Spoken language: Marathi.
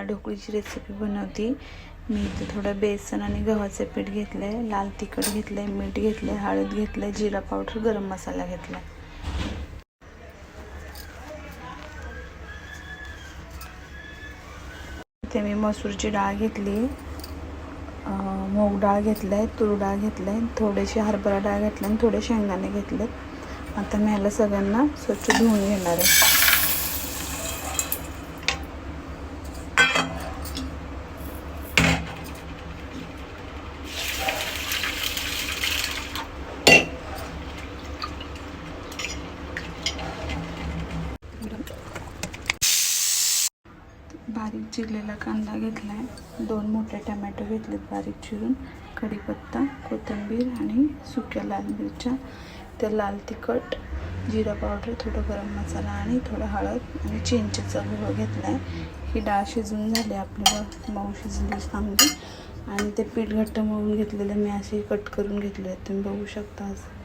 ढोकळीची रेसिपी बनवते मी. इथे थोडं बेसन आणि गव्हाचे पीठ घेतलं आहे, लाल तिखट घेतलं आहे, मीठ घेतलं आहे, हळद घेतलं आहे, जिरा पावडर, गरम मसाला घेतला आहे. इथे मी मसूरची डाळ घेतली, मूग डाळ घेतलं आहे, तूर डाळ घेतलं आहे, थोडेसे हरभरा डाळ घेतलं आणि थोडे शेंगदाणे घेतले. आता मी ह्याला सगळ्यांना स्वच्छ धुवून घेणार आहे. बारीक चिरलेला कांदा घेतला आहे, 2 मोठे टमॅटो घेतलेत बारीक चिरून, कढीपत्ता, कोथिंबीर आणि सुक्या लाल मिरच्या, त्या लाल तिखट, जिरा पावडर, थोडं गरम मसाला आणि थोडं हळद आणि चिंचेचा गुळ घेतला आहे. ही डाळ शिजून झाली आपल्याला, मऊ शिजली चांगली. आणि ते पीठ घट्ट मळून घेतलेलं मी असे कट करून घेतले आहेत, तुम्ही बघू शकता. असं